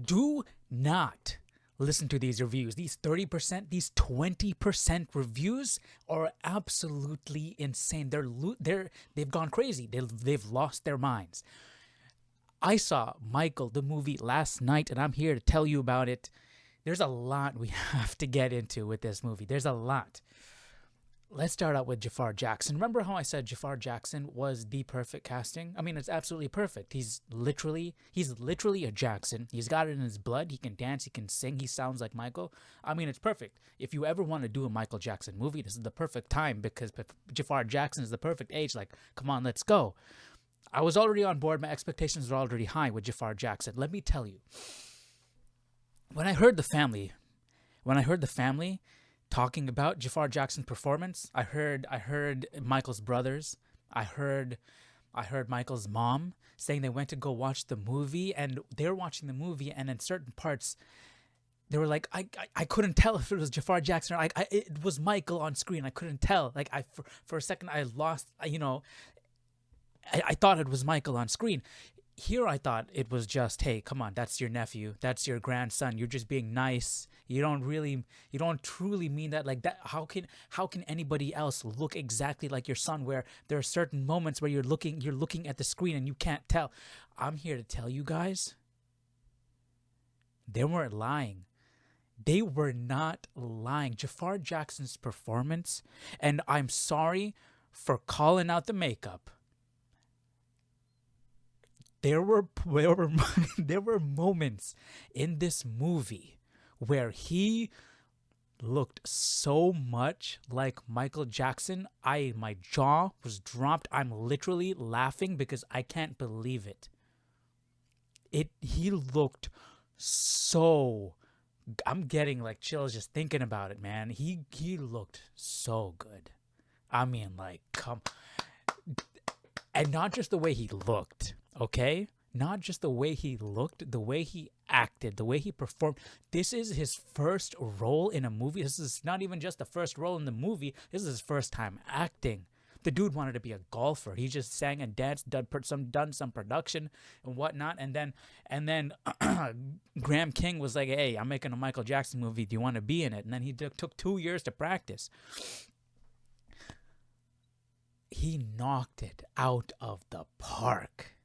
Do not listen to these reviews. These 30%, these 20% reviews are absolutely insane. They've gone crazy. They've lost their minds. I saw Michael the movie last night, and I'm here to tell you about it. There's a lot we have to get into with this movie. There's a lot. Let's start out with Jaafar Jackson. Remember how I said Jaafar Jackson was the perfect casting? I mean, it's absolutely perfect. He's literally a Jackson. He's got it in his blood. He can dance. He can sing. He sounds like Michael. I mean, it's perfect. If you ever want to do a Michael Jackson movie, this is the perfect time because Jaafar Jackson is the perfect age. Like, come on, let's go. I was already on board. My expectations were already high with Jaafar Jackson. Let me tell you, when I heard the family talking about Jaafar Jackson's performance, I heard Michael's brothers, I heard Michael's mom saying they went to go watch the movie, and they're watching the movie, and in certain parts they were like, I couldn't tell if it was Jaafar Jackson or it was Michael on screen. I couldn't tell. Like for a second I lost, I thought it was Michael on screen. Here I thought it was just, hey, come on, that's your nephew, that's your grandson. You're just being nice. You don't truly mean that like that. How can anybody else look exactly like your son? Where there are certain moments where you're looking at the screen and you can't tell. I'm here to tell you guys, they weren't lying. They were not lying. Jaafar Jackson's performance, and I'm sorry for calling out the makeup. There were moments in this movie where he looked so much like Michael Jackson. My jaw was dropped. I'm literally laughing because I can't believe it. He looked so. I'm getting like chills just thinking about it, man. He looked so good. I mean, like, and not just the way he looked. Okay? Not just the way he looked, the way he acted, the way he performed. This is his first role in a movie. This is not even just the first role in the movie. This is his first time acting. The dude wanted to be a golfer. He just sang and danced, done some production and whatnot. And then Graham King was like, hey, I'm making a Michael Jackson movie. Do you want to be in it? And then he took 2 years to practice. He knocked it out of the park.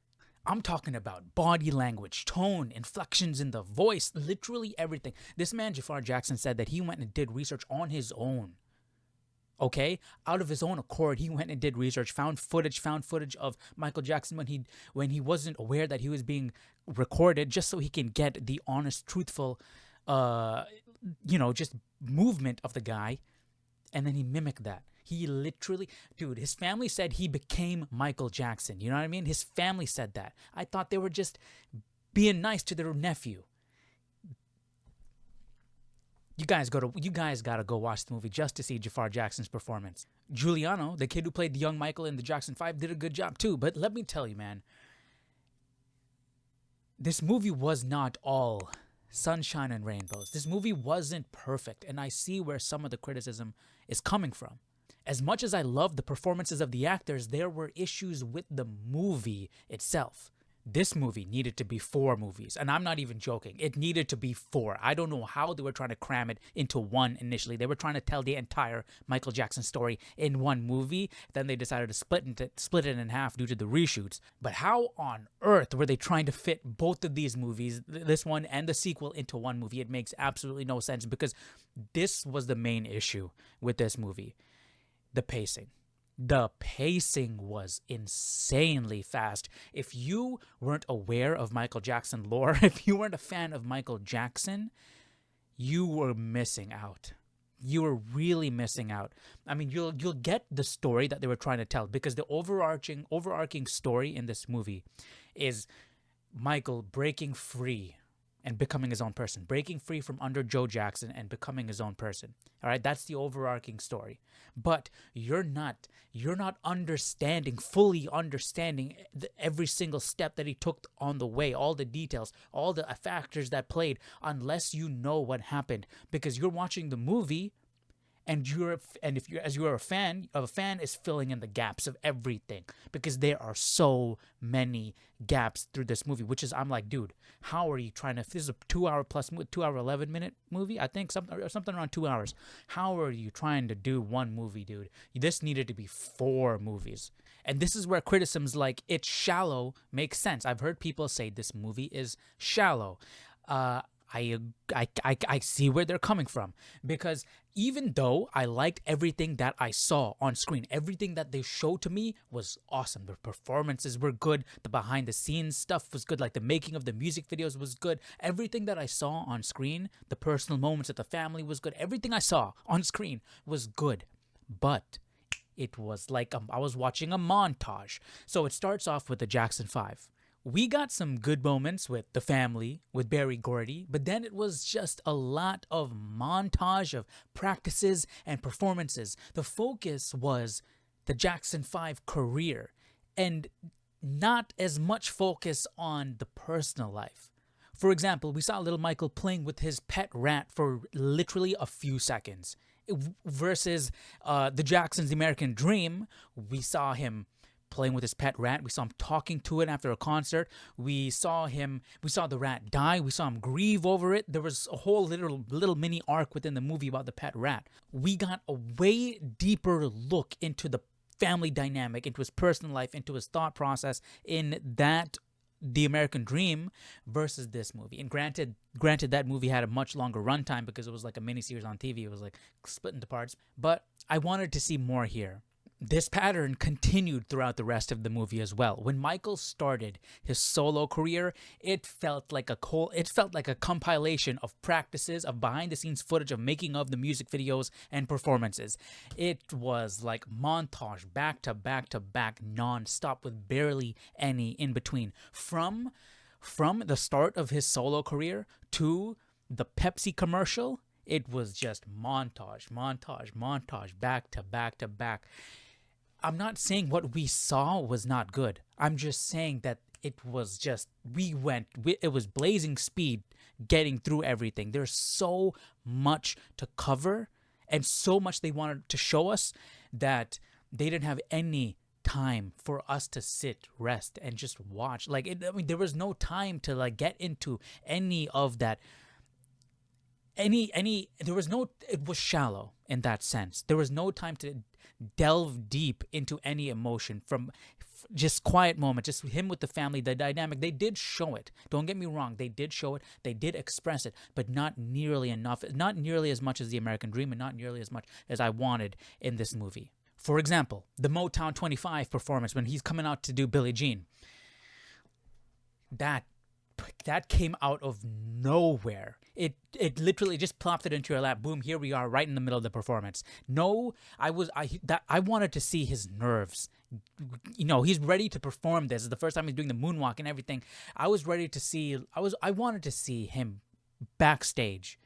I'm talking about body language, tone, inflections in the voice, literally everything. This man, Jaafar Jackson, said that he went and did research on his own. Okay? Out of his own accord, he went and did research, found footage of Michael Jackson when he wasn't aware that he was being recorded, just so he can get the honest, truthful, just movement of the guy. And then he mimicked that. He literally, dude, his family said he became Michael Jackson. You know what I mean? His family said that. I thought they were just being nice to their nephew. You guys gotta go watch the movie just to see Jaafar Jackson's performance. Juliano, the kid who played the young Michael in the Jackson 5, did a good job too. But let me tell you, man, this movie was not all sunshine and rainbows. This movie wasn't perfect, and I see where some of the criticism is coming from. As much as I love the performances of the actors, there were issues with the movie itself. This movie needed to be 4 movies, and I'm not even joking. It needed to be 4. I don't know how they were trying to cram it into one initially. They were trying to tell the entire Michael Jackson story in one movie. Then they decided to split it in half due to the reshoots. But how on earth were they trying to fit both of these movies, this one and the sequel, into one movie? It makes absolutely no sense, because this was the main issue with this movie. The pacing. The pacing was insanely fast. If you weren't aware of Michael Jackson lore, if you weren't a fan of Michael Jackson, you were missing out. You were really missing out. I mean, you'll get the story that they were trying to tell, because the overarching story in this movie is Michael breaking free and becoming his own person, breaking free from under Joe Jackson and becoming his own person. All right, that's the overarching story. But you're not fully understanding every single step that he took on the way, all the details, all the factors that played, unless you know what happened. Because you're watching the movie and if you as you are a fan is filling in the gaps of everything, because there are so many gaps through this movie, which is, I'm like, dude, how are you trying to, this is a 2 hour plus 2 hour 11 minute movie, I think, something around 2 hours. How are you trying to do one movie, dude? This needed to be 4 movies. And this is where criticisms like it's shallow make sense. I've heard people say this movie is shallow. I see where they're coming from, because even though I liked everything that I saw on screen, everything that they showed to me was awesome. The performances were good. The behind the scenes stuff was good. Like the making of the music videos was good. Everything that I saw on screen, the personal moments with the family was good. Everything I saw on screen was good. But it was like I was watching a montage. So it starts off with the Jackson 5. We got some good moments with the family, with Berry Gordy, but then it was just a lot of montage of practices and performances. The focus was the Jackson 5 career and not as much focus on the personal life. For example, we saw little Michael playing with his pet rat for literally a few seconds. Versus the Jackson's American Dream, we saw him playing with his pet rat. We saw him talking to it after a concert. We saw the rat die. We saw him grieve over it. There was a whole little mini arc within the movie about the pet rat. We got a way deeper look into the family dynamic, into his personal life, into his thought process in that The American Dream versus this movie. And granted that movie had a much longer runtime because it was like a miniseries on TV. It was like split into parts. But I wanted to see more here. This pattern continued throughout the rest of the movie as well. When Michael started his solo career, it felt like a compilation of practices, of behind-the-scenes footage, of making of the music videos and performances. It was like montage, back to back to back, non-stop, with barely any in between. From the start of his solo career to the Pepsi commercial, it was just montage, back to back to back. I'm not saying what we saw was not good. I'm just saying that it was just, it was blazing speed getting through everything. There's so much to cover and so much they wanted to show us that they didn't have any time for us to sit, rest, and just watch. There was no time to like get into any of that. It was shallow in that sense. There was no time to delve deep into any emotion from just quiet moments, just him with the family, the dynamic. They did show it. Don't get me wrong. They did show it. They did express it, but not nearly enough. Not nearly as much as The American Dream, and not nearly as much as I wanted in this movie. For example, the Motown 25 performance when he's coming out to do Billie Jean. That came out of nowhere. It literally just plopped it into your lap. Boom, here we are right in the middle of the performance. No, I wanted to see his nerves. He's ready to perform this. It's the first time he's doing the moonwalk and everything. I wanted to see him backstage.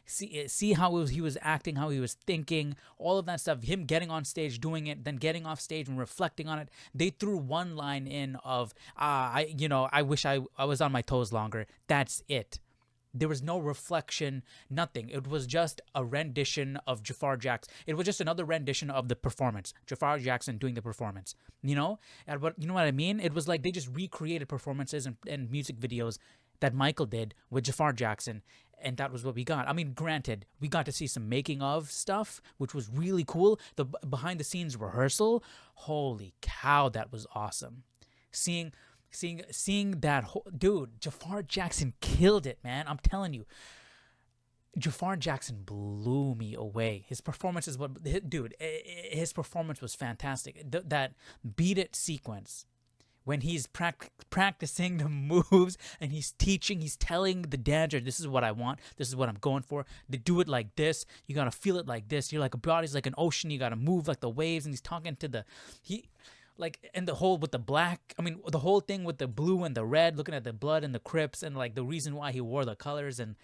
See how he was acting, how he was thinking, all of that stuff. Him getting on stage, doing it, then getting off stage and reflecting on it. They threw one line in of, I wish I was on my toes longer. That's it. There was no reflection, nothing. It was just a rendition of Jafar Jackson. It was just another rendition of the performance. Jafar Jackson doing the performance. And you know what I mean? It was like they just recreated performances and music videos that Michael did with Jafar Jackson, and that was what we got. I mean, granted, we got to see some making of stuff, which was really cool. The behind the scenes rehearsal, holy cow, that was awesome. Seeing that dude, Jafar Jackson killed it, man. I'm telling you, Jafar Jackson blew me away. His performance his performance was fantastic. That Beat It sequence, when he's practicing the moves and he's telling the dancer, this is what I want, this is what I'm going for. They do it like this. You gotta feel it like this. You're like, a body's like an ocean. You gotta move like the waves. And he's talking to and the whole with the black, the whole thing with the blue and the red, looking at the blood and the Crips, and like the reason why he wore the colors, and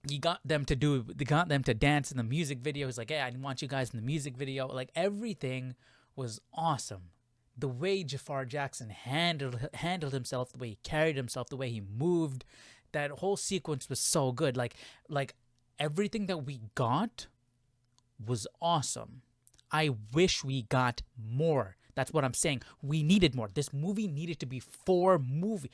they got them to dance in the music video. He's like, hey, I want you guys in the music video. Like, everything was awesome. The way Jafar Jackson handled himself, the way he carried himself, the way he moved, that whole sequence was so good. Like everything that we got was awesome. I wish we got more. That's what I'm saying. We needed more. This movie needed to be 4 movies,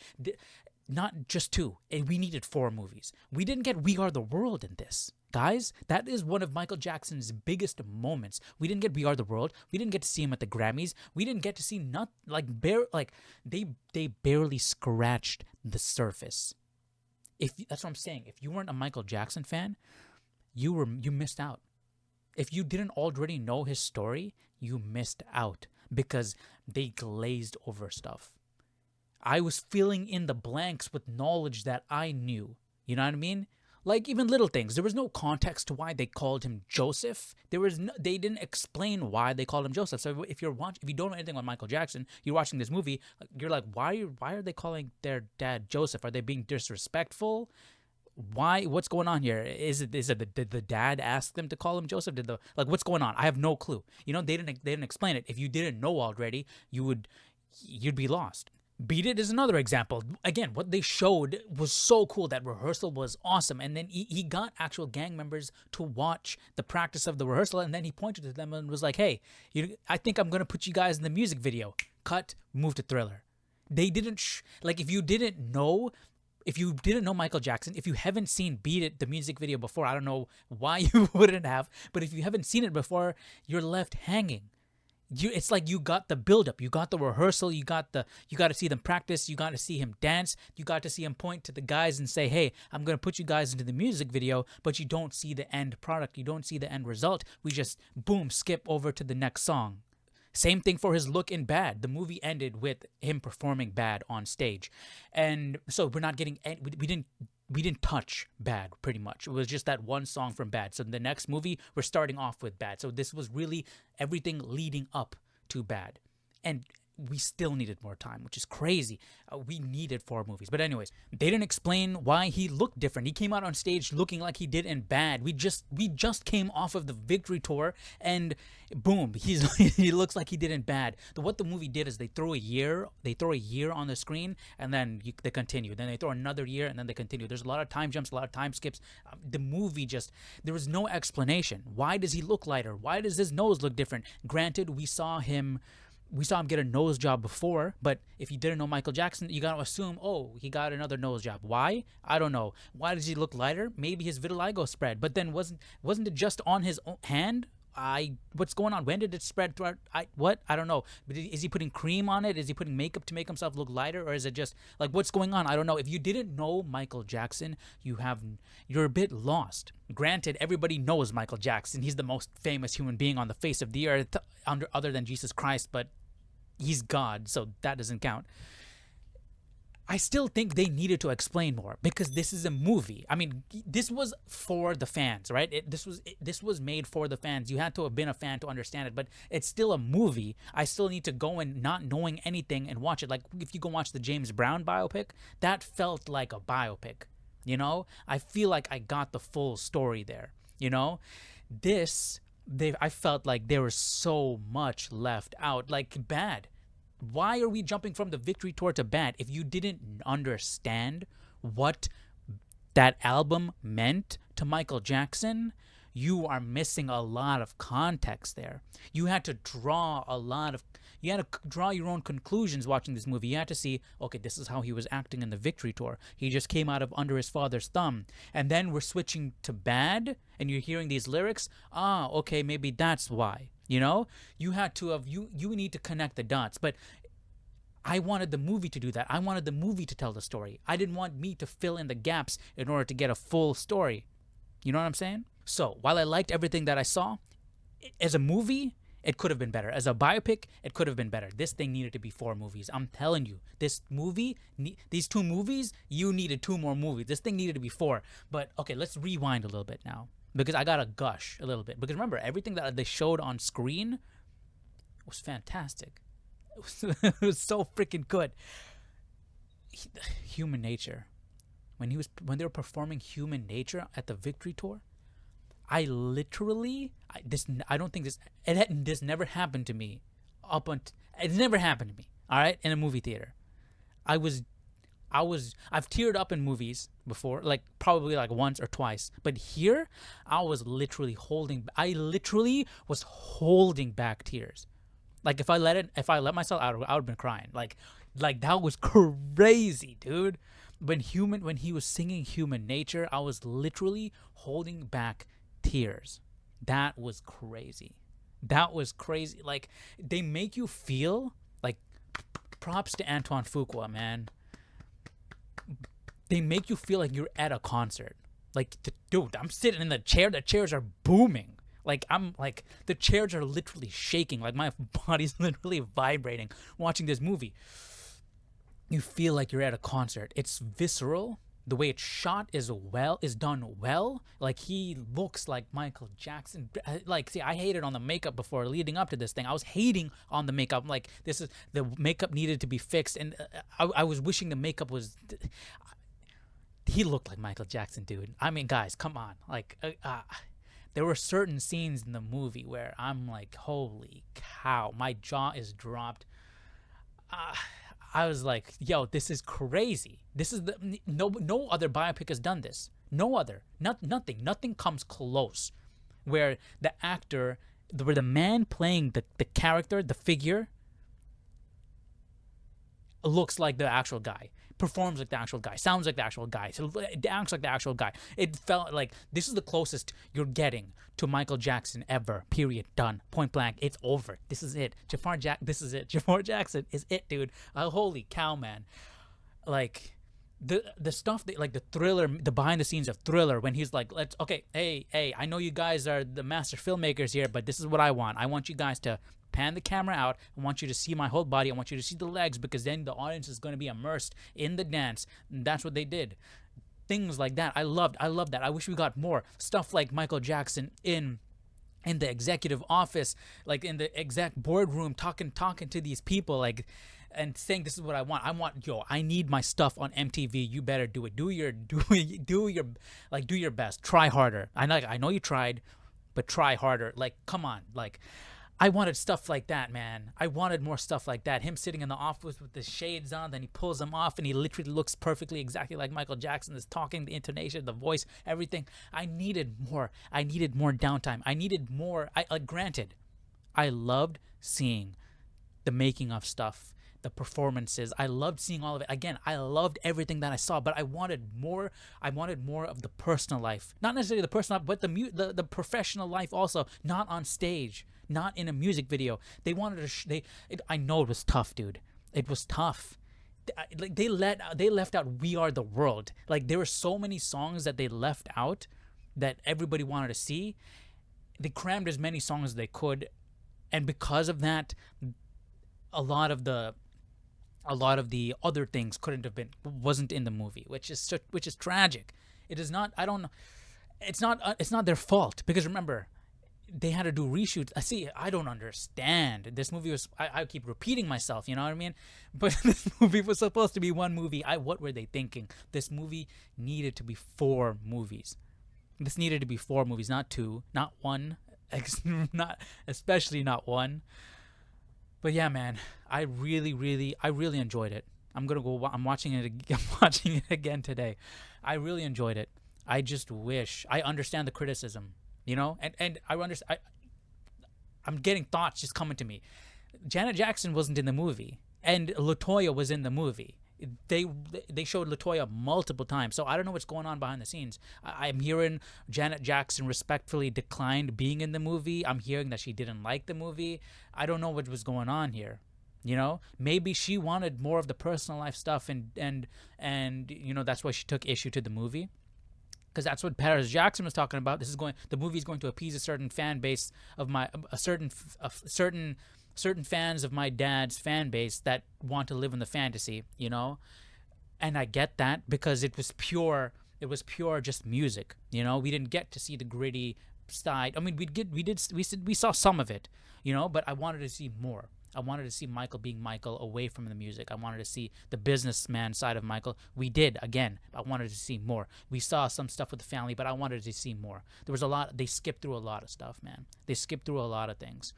not just 2. We needed 4 movies. We didn't get We Are the World in this. Guys, that is one of Michael Jackson's biggest moments. We didn't get We Are the World. We didn't get to see him at the Grammys. We didn't get to see they barely scratched the surface. That's what I'm saying. If you weren't a Michael Jackson fan, you missed out. If you didn't already know his story, you missed out because they glazed over stuff. I was filling in the blanks with knowledge that I knew. You know what I mean? Like even little things. There was no context to why they called him Joseph. They didn't explain why they called him Joseph. So if you don't know anything about Michael Jackson, you're watching this movie, you're like, why are they calling their dad Joseph? Are they being disrespectful? Why? What's going on here? Is it the dad asked them to call him Joseph? What's going on? I have no clue. You know, they didn't explain it. If you didn't know already, you'd be lost. Beat It is another example. Again, what they showed was so cool. That rehearsal was awesome. And then he got actual gang members to watch the practice of the rehearsal. And then he pointed to them and was like, hey, I think I'm going to put you guys in the music video. Cut, move to Thriller. They didn't, if you didn't know Michael Jackson, if you haven't seen Beat It, the music video before, I don't know why you wouldn't have. But if you haven't seen it before, you're left hanging. It's like you got the buildup, you got the rehearsal, you got to see them practice, you got to see him dance, you got to see him point to the guys and say, hey, I'm going to put you guys into the music video, but you don't see the end product, you don't see the end result. We just, boom, skip over to the next song. Same thing for his look in Bad. The movie ended with him performing Bad on stage. And so we're not getting, we didn't touch Bad, pretty much. It was just that one song from Bad. So in the next movie, we're starting off with Bad. So this was really everything leading up to Bad. And we still needed more time, which is crazy. We needed 4 movies. But anyways, they didn't explain why he looked different. He came out on stage looking like he did in Bad. We just came off of the Victory Tour, and boom, he looks like he did in Bad. What the movie did is they throw a year on the screen, and then they continue. Then they throw another year, and then they continue. There's a lot of time jumps, a lot of time skips. The movie there was no explanation. Why does he look lighter? Why does his nose look different? Granted, we saw him get a nose job before, but if you didn't know Michael Jackson, you gotta assume, oh, he got another nose job. Why? I don't know. Why does he look lighter? Maybe his vitiligo spread, but then wasn't it just on his hand? What's going on? When did it spread throughout? I don't know. But is he putting cream on it? Is he putting makeup to make himself look lighter, or is it just what's going on? I don't know. If you didn't know Michael Jackson, you're a bit lost. Granted, everybody knows Michael Jackson. He's the most famous human being on the face of the earth, other than Jesus Christ, but he's God, so that doesn't count. I still think they needed to explain more because this is a movie. I mean, this was for the fans, right? This was made for the fans. You had to have been a fan to understand it, but it's still a movie. I still need to go in not knowing anything and watch it. Like if you go watch the James Brown biopic, that felt like a biopic. You know, I feel like I got the full story there. You know, I felt like there was so much left out. Like Bad. Why are we jumping from the Victory Tour to Bad? If you didn't understand what that album meant to Michael Jackson, you are missing a lot of context there. You had to draw your own conclusions watching this movie. You had to see, okay, this is how he was acting in the Victory Tour. He just came out of under his father's thumb. And then we're switching to Bad, and you're hearing these lyrics. Okay, maybe that's why. You know, you had to have, you need to connect the dots. But I wanted the movie to do that. I wanted the movie to tell the story. I didn't want me to fill in the gaps in order to get a full story. You know what I'm saying? So while I liked everything that I saw, as a movie, it could have been better. As a biopic, it could have been better. This thing needed to be 4 movies. I'm telling you, these 2 movies, you needed 2 more movies. This thing needed to be 4. But okay, let's rewind a little bit now, because I gotta gush a little bit. Because remember, everything that they showed on screen was fantastic. It was so freaking good. Human Nature. When they were performing Human Nature at the Victory Tour, I don't think this never happened to me. It never happened to me. All right, in a movie theater, I've teared up in movies. before, like probably like once or twice. But here, I literally was holding back tears. Like if I let myself out, I would have been crying. Like that was crazy, dude. When he was singing Human Nature, I was literally holding back tears. That was crazy. That was crazy. Like they make you feel like, props to Antoine Fuqua, man. They make you feel like you're at a concert. Like, dude, I'm sitting in the chair. The chairs are booming. Like I'm like the chairs are literally shaking. Like my body's literally vibrating watching this movie. You feel like you're at a concert. It's visceral. The way it's shot is done well. Like he looks like Michael Jackson. Like, see, I hated on the makeup before leading up to this thing. I was hating on the makeup. Like, the makeup needed to be fixed, and I was wishing the makeup was. He looked like Michael Jackson, dude. I mean, guys, come on. Like, there were certain scenes in the movie where I'm like, holy cow, my jaw is dropped. I was like, yo, this is crazy. This is no other biopic has done this. No other. Nothing comes close. Where where the man playing the character, the figure, looks like the actual guy, performs like the actual guy, sounds like the actual guy, acts like the actual guy. It felt like this is the closest you're getting to Michael Jackson ever. Period. Done. Point blank. It's over. This is it. This is it. Jafar Jackson is it, dude. Holy cow, man. Like the stuff that, like the Thriller, the behind the scenes of Thriller, when he's like, hey, I know you guys are the master filmmakers here, but this is what I want. I want you guys to pan the camera out. I want you to see my whole body. I want you to see the legs, because then the audience is going to be immersed in the dance. And that's what they did. Things like that. I loved that. I wish we got more stuff like Michael Jackson in the executive office, like in the exec boardroom, talking to these people, like, and saying, this is what I want. I need my stuff on MTV. You better do it. Do your best. Try harder. I know you tried, but try harder. Like, come on. Like, I wanted stuff like that, man. I wanted more stuff like that. Him sitting in the office with the shades on, then he pulls them off, and he literally looks perfectly exactly like Michael Jackson is talking, the intonation, the voice, everything. I needed more. I needed more downtime. I needed more. Granted, I loved seeing the making of stuff, the performances. I loved seeing all of it. Again, I loved everything that I saw, but I wanted more. I wanted more of the personal life. Not necessarily the personal life, but the professional life also, not on stage. Not in a music video. They wanted to. I know it was tough, dude. It was tough. Like they left out "We Are the World." Like there were so many songs that they left out that everybody wanted to see. They crammed as many songs as they could, and because of that, a lot of the other things wasn't in the movie, which is tragic. It is not. I don't know. It's not their fault, because remember, they had to do reshoots. I don't understand. This movie was, I keep repeating myself, you know what I mean? But this movie was supposed to be one movie. What were they thinking? This movie needed to be 4 movies. This needed to be 4 movies, not 2, not 1, especially not 1. But yeah, man, I really enjoyed it. I'm watching it again today. I really enjoyed it. I just wish, I understand the criticism. You know, and I understand. I'm getting thoughts just coming to me. Janet Jackson wasn't in the movie, and LaToya was in the movie. They showed LaToya multiple times, so I don't know what's going on behind the scenes. I'm hearing Janet Jackson respectfully declined being in the movie. I'm hearing that she didn't like the movie. I don't know what was going on here. You know, maybe she wanted more of the personal life stuff, and you know, that's why she took issue to the movie. Because that's what Paris Jackson was talking about. The movie is going to appease a certain fan base of certain fans of my dad's fan base that want to live in the fantasy, you know. And I get that, because it was pure just music, you know. We didn't get to see the gritty side. I mean, we saw some of it, you know, but I wanted to see more. I wanted to see Michael being Michael away from the music. I wanted to see the businessman side of Michael. We did, again. I wanted to see more. We saw some stuff with the family, but I wanted to see more. There was a lot. They skipped through a lot of stuff, man. They skipped through a lot of things.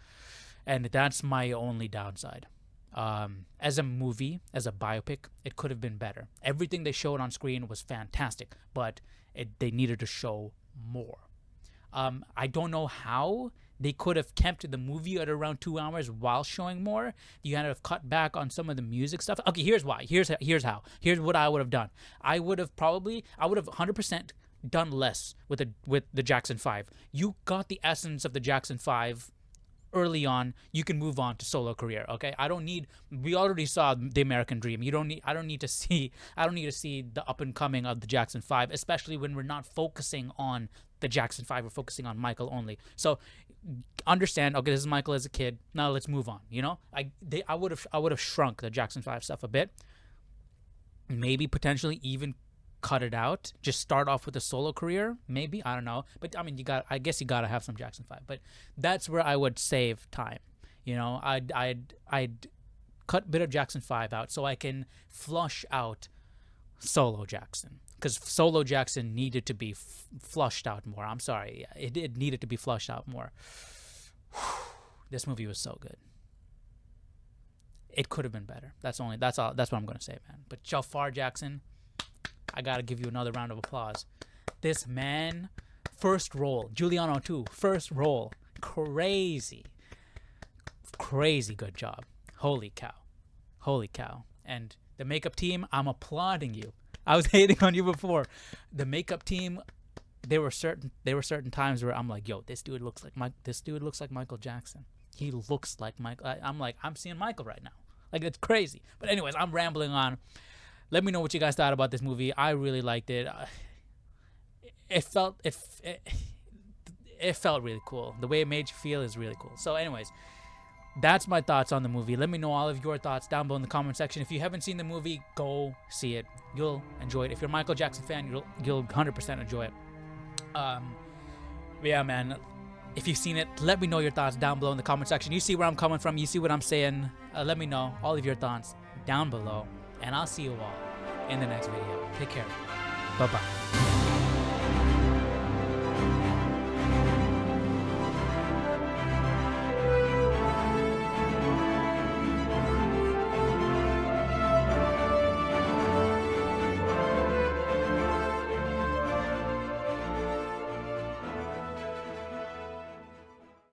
And that's my only downside. As a movie, as a biopic, it could have been better. Everything they showed on screen was fantastic, but they needed to show more. I don't know how they could have kept the movie at around 2 hours while showing more. You had to have cut back on some of the music stuff. Okay, here's why. Here's how. Here's what I would have done. I would have 100% done less with the Jackson 5. You got the essence of the Jackson 5 early on. You can move on to solo career. Okay, we already saw the American Dream. I don't need to see the up and coming of the Jackson 5, especially when we're not focusing on the Jackson 5. We're focusing on Michael only. So understand, okay, this is Michael as a kid. Now let's move on. I would have shrunk the Jackson 5 stuff a bit. Maybe potentially even cut it out. Just start off with a solo career. Maybe, I don't know. But I mean, I guess you gotta have some Jackson 5. But that's where I would save time. I'd cut a bit of Jackson 5 out so I can flush out solo Jackson. Because solo Jackson needed to be flushed out more. I'm sorry, it needed to be flushed out more. This movie was so good. It could have been better. That's all. That's what I'm gonna say, man. But Jafar Jackson, I gotta give you another round of applause. This man, first role. Juliano too, first role. Crazy good job. Holy cow. And the makeup team, I'm applauding you. I was hating on you before. The makeup team, there were certain times where I'm like, yo, this dude looks like Michael Jackson. He looks like Michael. I'm seeing Michael right now. Like, it's crazy. But anyways, I'm rambling on. Let me know what you guys thought about this movie. I really liked it. It felt really cool. The way it made you feel is really cool. So anyways, that's my thoughts on the movie. Let me know all of your thoughts down below in the comment section. If you haven't seen the movie, go see it. You'll enjoy it. If you're a Michael Jackson fan, you'll 100% enjoy it. Yeah, man. If you've seen it, let me know your thoughts down below in the comment section. You see where I'm coming from. You see what I'm saying. Let me know all of your thoughts down below. And I'll see you all in the next video. Take care. Bye-bye.